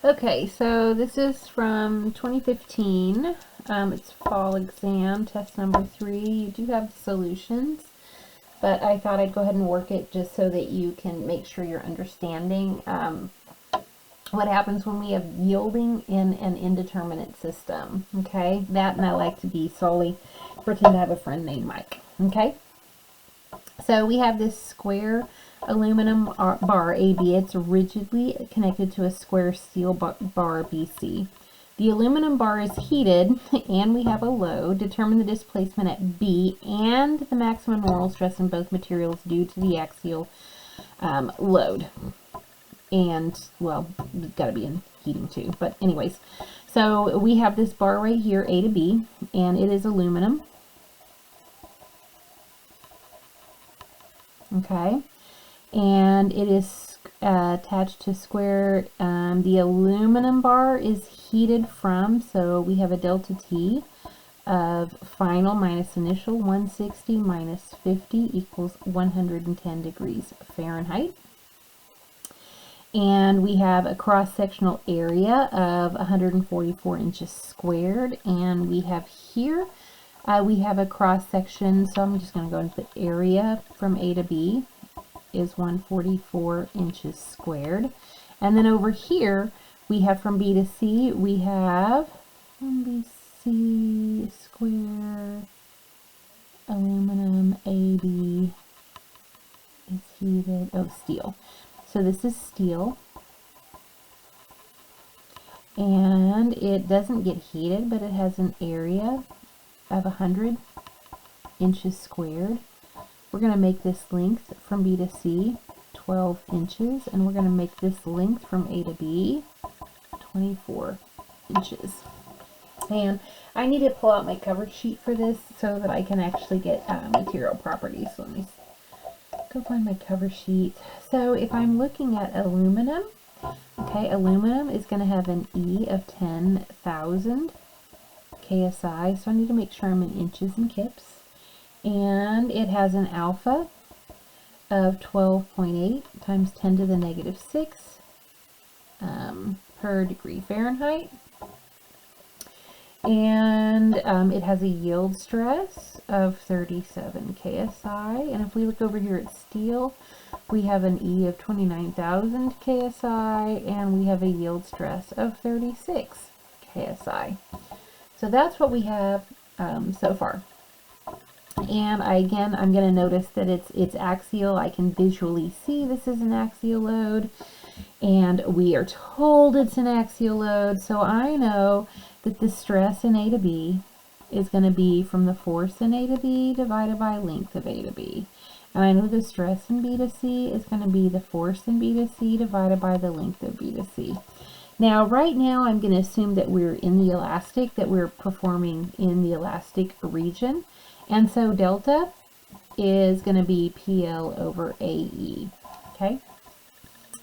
Okay, so this is from 2015. It's fall exam, test number 3. You do have solutions, but I thought I'd go ahead and work it just so that you can make sure you're understanding what happens when we have yielding in an indeterminate system. Okay, that, and I like to be solely pretend to have a friend named Mike. Okay, so we have this square aluminum bar AB. It's rigidly connected to a square steel bar BC. The aluminum bar is heated and we have a load. Determine the displacement at B and the maximum normal stress in both materials due to the axial load. And, well, it's got to be in heating too. But anyways, so we have this bar right here, A to B, and it is aluminum. Okay. And it is attached to square. The aluminum bar is heated from, so we have a delta T of final minus initial. 160 minus 50 equals 110 degrees Fahrenheit. And we have a cross-sectional area of 144 inches squared. And we have here, we have a cross-section, so I'm just going to go into the area from A to B is 144 inches squared. And then over here, we have from B to C, we have BC square aluminum AB is heated, steel. So this is steel. And it doesn't get heated, but it has an area of 100 inches squared. We're going to make this length from B to C 12 inches, and we're going to make this length from A to B 24 inches. And I need to pull out my cover sheet for this so that I can actually get material properties. So let me go find my cover sheet. So if I'm looking at aluminum, okay, aluminum is going to have an E of 10,000 KSI, so I need to make sure I'm in inches and kips. And it has an alpha of 12.8 times 10 to the negative 6 per degree Fahrenheit. And it has a yield stress of 37 KSI. And if we look over here at steel, we have an E of 29,000 KSI, and we have a yield stress of 36 KSI. So that's what we have so far. And I'm going to notice that it's axial. I can visually see this is an axial load, and we are told it's an axial load, so I know that the stress in A to B is going to be from the force in A to B divided by length of A to B. And I know the stress in B to C is going to be the force in B to C divided by the length of B to C. Now, right now, I'm going to assume that we're in the elastic, that we're performing in the elastic region. And so delta is going to be PL over AE. Okay?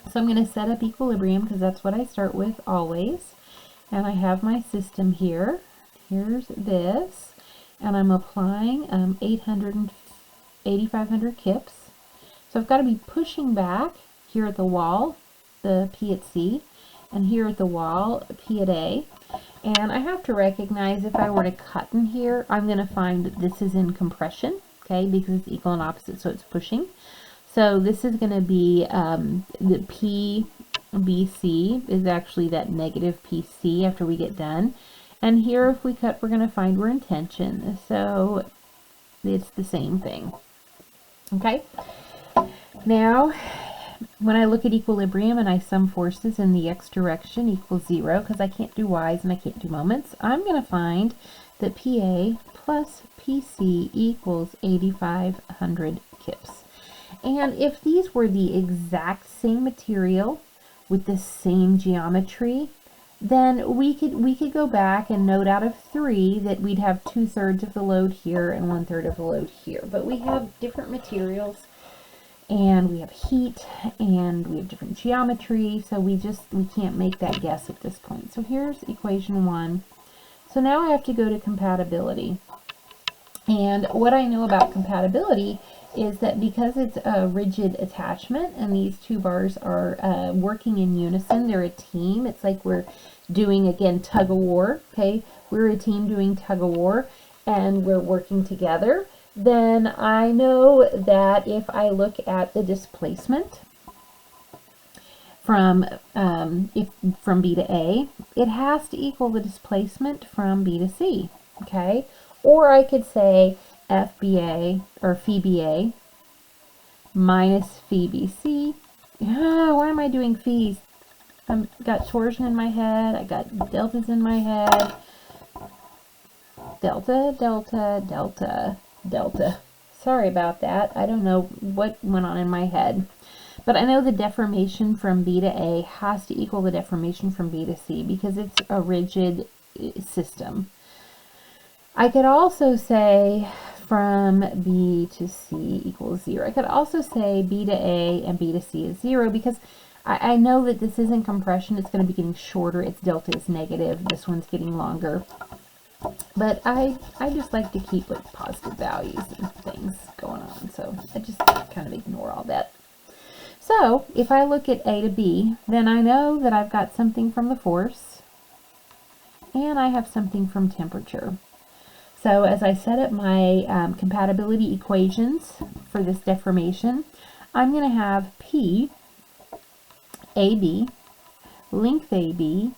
So I'm going to set up equilibrium because that's what I start with always. And I have my system here. Here's this. And I'm applying 8,500 kips. So I've got to be pushing back here at the wall, the P at C, and here at the wall, P at A. And I have to recognize if I were to cut in here, I'm going to find that this is in compression, okay, because it's equal and opposite, so it's pushing. So this is going to be the PBC is actually that negative PC after we get done. And here, if we cut, we're going to find we're in tension. So it's the same thing. Okay. Now, when I look at equilibrium and I sum forces in the x direction equals 0, because I can't do y's and I can't do moments, I'm going to find that PA plus PC equals 8,500 kips. And if these were the exact same material with the same geometry, then we could go back and note out of 3 that we'd have 2/3 of the load here and 1/3 of the load here. But we have different materials, and we have heat, and we have different geometry, so we can't make that guess at this point. So here's equation 1. So now I have to go to compatibility. And what I know about compatibility is that because it's a rigid attachment and these two bars are working in unison, they're a team. It's like we're doing, again, tug of war, okay? We're a team doing tug of war and we're working together. Then I know that if I look at the displacement from from B to A, it has to equal the displacement from B to C, okay? Or I could say FBA or phi BA minus phi BC. Why am I doing phis? I've got torsion in my head. I got deltas in my head. Delta, delta, delta, delta. Sorry about that. I don't know what went on in my head. But I know the deformation from B to A has to equal the deformation from B to C because it's a rigid system. I could also say from B to C equals 0. I could also say B to A and B to C is 0 because I know that this isn't compression. It's going to be getting shorter. Its delta is negative. This one's getting longer. But I just like to keep like positive values and things going on. So I just kind of ignore all that. So if I look at A to B, then I know that I've got something from the force and I have something from temperature. So as I set up my compatibility equations for this deformation, I'm going to have P, AB, length AB,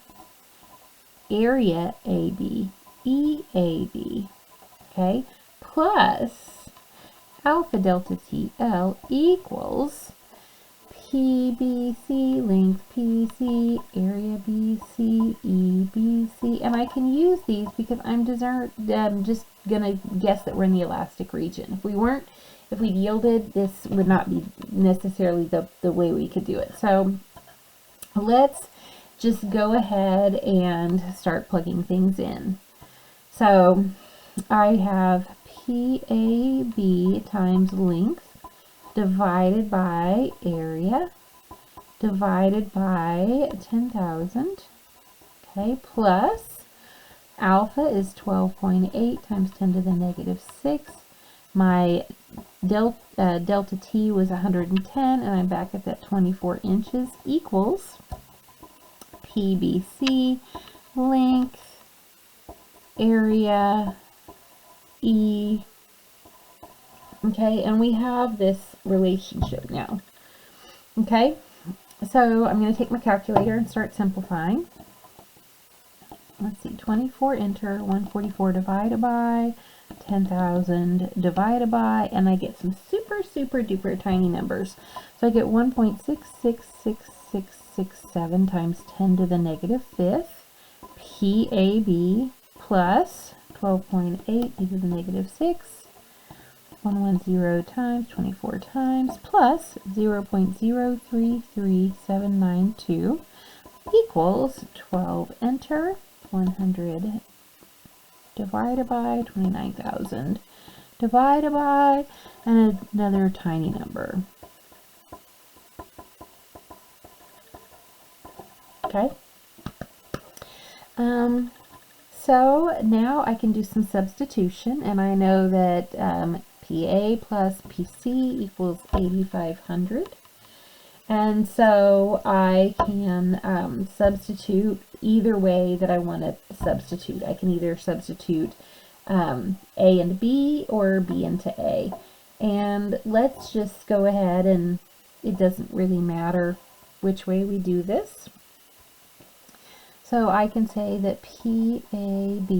area AB, EAB, okay, plus alpha delta TL equals PBC, length PC, area BC, EBC, and I can use these because I'm just gonna guess that we're in the elastic region. If we yielded, this would not be necessarily the way we could do it. So let's just go ahead and start plugging things in. So I have PAB times length divided by area divided by 10,000, okay, plus alpha is 12.8 times 10 to the negative 6. My delta T was 110, and I'm back at that 24 inches, equals PBC, length, area, E. Okay, and we have this relationship now. Okay, so I'm going to take my calculator and start simplifying. Let's see, 24 enter, 144 divided by 10,000 divided by, and I get some super duper tiny numbers. So I get 1.666667 times 10 to the negative 5th PAB plus 12.8 e to the negative 6, 110 times 24 times plus 0.033792 equals 12 enter, 100 divided by 29,000 divided by, and another tiny number. Okay. So now I can do some substitution, and I know that PA plus PC equals 8,500. And so I can substitute either way that I want to substitute. I can either substitute A into B or B into A. And let's just go ahead, and it doesn't really matter which way we do this. So I can say that PAB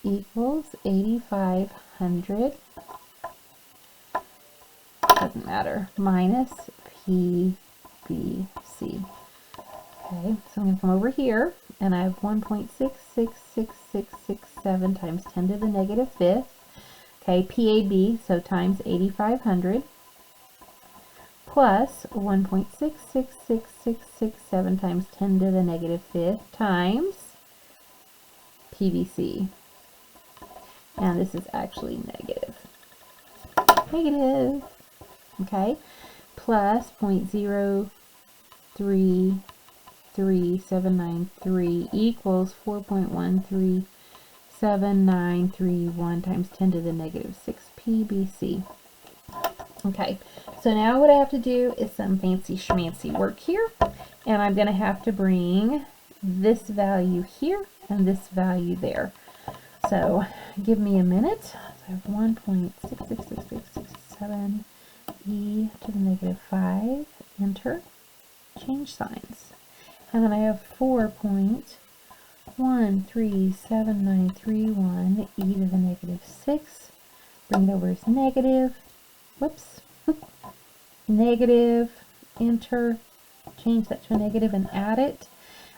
equals 8,500, doesn't matter, minus PBC. Okay, so I'm going to come over here, and I have 1.666667 times 10 to the negative 5th. Okay, PAB, so times 8,500, plus 1.666667 times 10 to the negative 5th times PBC. And this is actually negative. Okay, plus 0.033793 equals 4.137931 times 10 to the negative 6 PBC. Okay, so now what I have to do is some fancy schmancy work here, and I'm going to have to bring this value here and this value there. So give me a minute. So I have 1.66667 e to the negative 5, enter, change signs. And then I have 4.137931 e to the negative 6, bring it over as negative, whoops, negative, enter, change that to a negative and add it,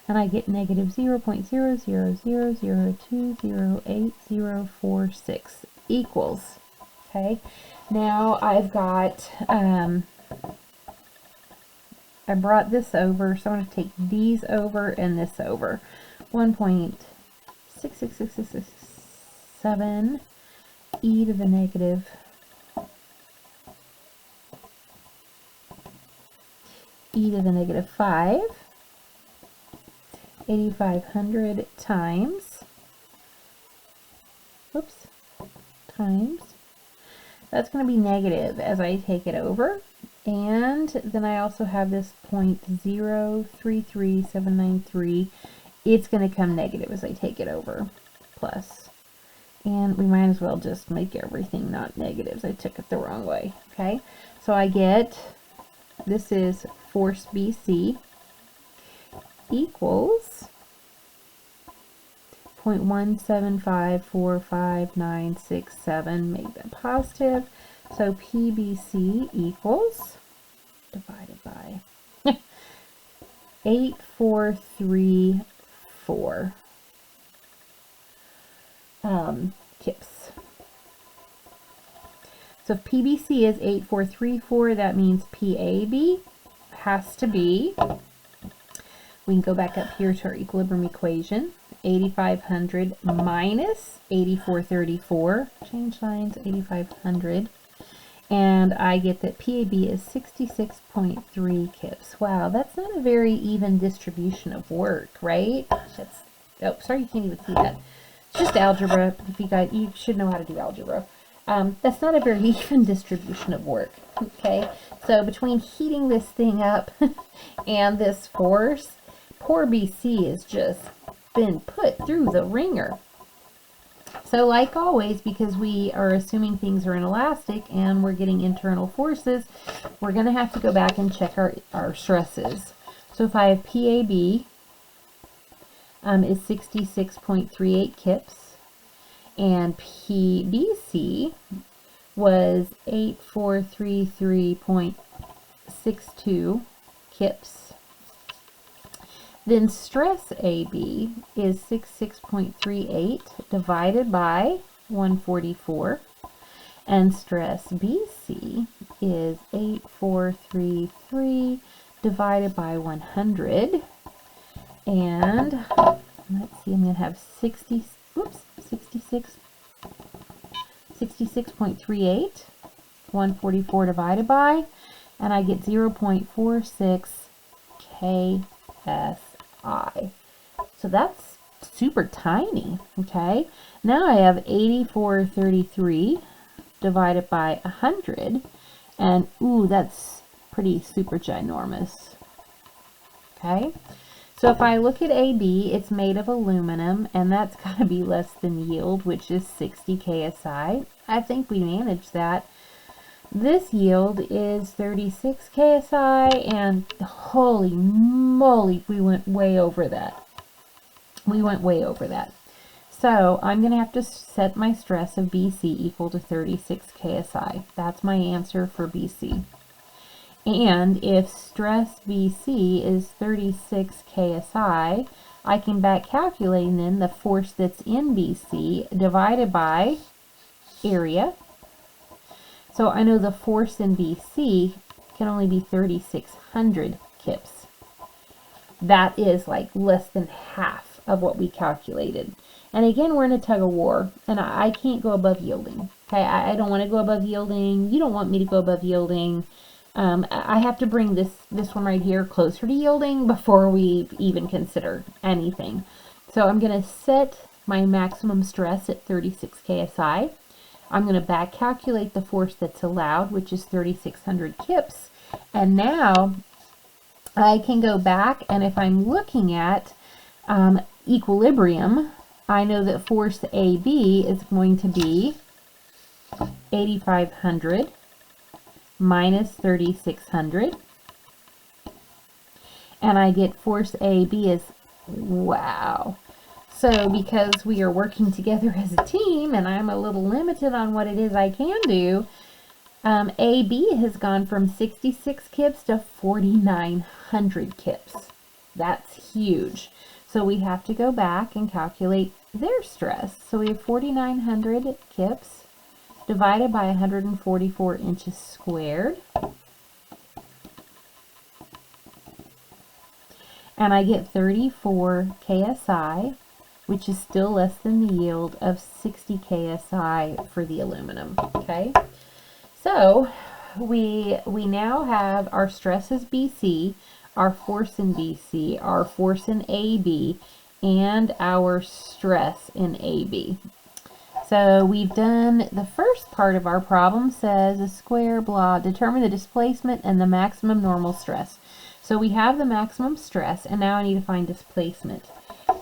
and I get negative 0.000020846 equals. Okay, now I've got, I brought this over, so I'm going to take these over and this over. 1.66667 e to the negative 5, 8,500 times, whoops, times, that's going to be negative as I take it over, and then I also have this 0.033793, it's going to come negative as I take it over, plus, and we might as well just make everything not negatives, I took it the wrong way, okay, so I get, this is force BC equals 0.1754597, make that positive, so PBC equals, divided by 8434 kips. So if PBC is 8434, that means PAB has to be, we can go back up here to our equilibrium equation, 8,500 minus 8434, change signs, 8,500, and I get that PAB is 66.3 kips. Wow, that's not a very even distribution of work, right? That's, oh, sorry, you can't even see that. It's just algebra. If you should know how to do algebra. That's not a very even distribution of work, okay? So between heating this thing up and this force, poor BC has just been put through the ringer. So like always, because we are assuming things are inelastic and we're getting internal forces, we're going to have to go back and check our stresses. So if I have PAB is 66.38 kips, and PBC was 8433.62 kips. Then stress AB is 66.38 divided by 144, and stress BC is 8433 divided by 100, and let's see, I'm going to have 66.38, 144 divided by, and I get 0.46 KSI. So that's super tiny, okay? Now I have 8433 divided by 100, and ooh, that's pretty super ginormous, okay? So if I look at AB, it's made of aluminum, and that's got to be less than yield, which is 60 KSI. I think we managed that. This yield is 36 KSI, and holy moly, we went way over that. We went way over that. So I'm going to have to set my stress of BC equal to 36 KSI. That's my answer for BC. And if stress BC is 36 KSI, I can back calculate then the force that's in BC divided by area. So I know the force in BC can only be 3,600 kips. That is like less than half of what we calculated. And again, we're in a tug of war, and I can't go above yielding. Okay, I don't want to go above yielding. You don't want me to go above yielding. I have to bring this one right here closer to yielding before we even consider anything. So I'm going to set my maximum stress at 36 KSI. I'm going to back calculate the force that's allowed, which is 3,600 kips. And now I can go back, and if I'm looking at equilibrium, I know that force AB is going to be 8,500 minus 3,600. And I get force AB is, wow. So because we are working together as a team, and I'm a little limited on what it is I can do, AB has gone from 66 kips to 4,900 kips. That's huge. So we have to go back and calculate their stress. So we have 4,900 kips divided by 144 inches squared. And I get 34 KSI, which is still less than the yield of 60 KSI for the aluminum. Okay, so we now have our stress is BC, our force in BC, our force in AB, and our stress in AB. So we've done the first part of our problem, says a square, blah, determine the displacement and the maximum normal stress. So we have the maximum stress, and now I need to find displacement.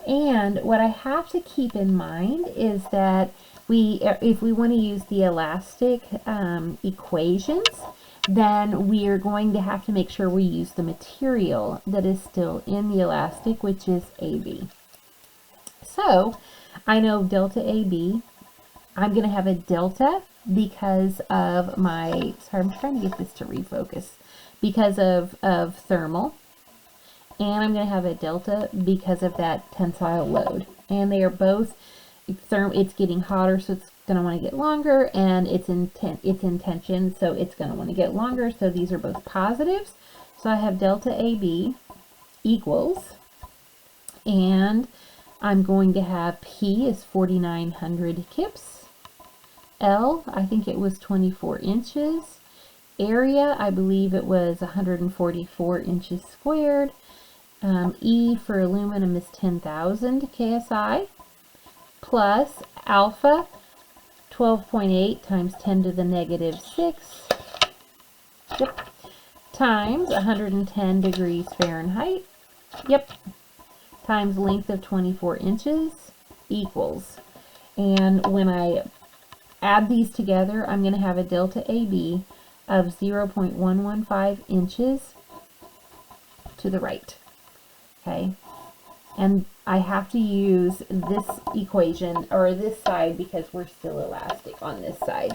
And what I have to keep in mind is that if we want to use the elastic equations, then we are going to have to make sure we use the material that is still in the elastic, which is AB. So I know delta AB. I'm going to have a delta because of my, sorry, I'm trying to get this to refocus, because of thermal. And I'm going to have a delta because of that tensile load. And they are both, it's getting hotter, so it's going to want to get longer, and it's in tension, so it's going to want to get longer. So these are both positives. So I have delta AB equals, and I'm going to have P is 4,900 kips. L, I think it was 24 inches. Area, I believe it was 144 inches squared. E for aluminum is 10,000 KSI, plus alpha, 12.8 times 10 to the negative 6, yep, times 110 degrees Fahrenheit, yep, times length of 24 inches, equals. And when I add these together, I'm going to have a delta AB of 0.115 inches to the right. Okay, and I have to use this equation, or this side, because we're still elastic on this side.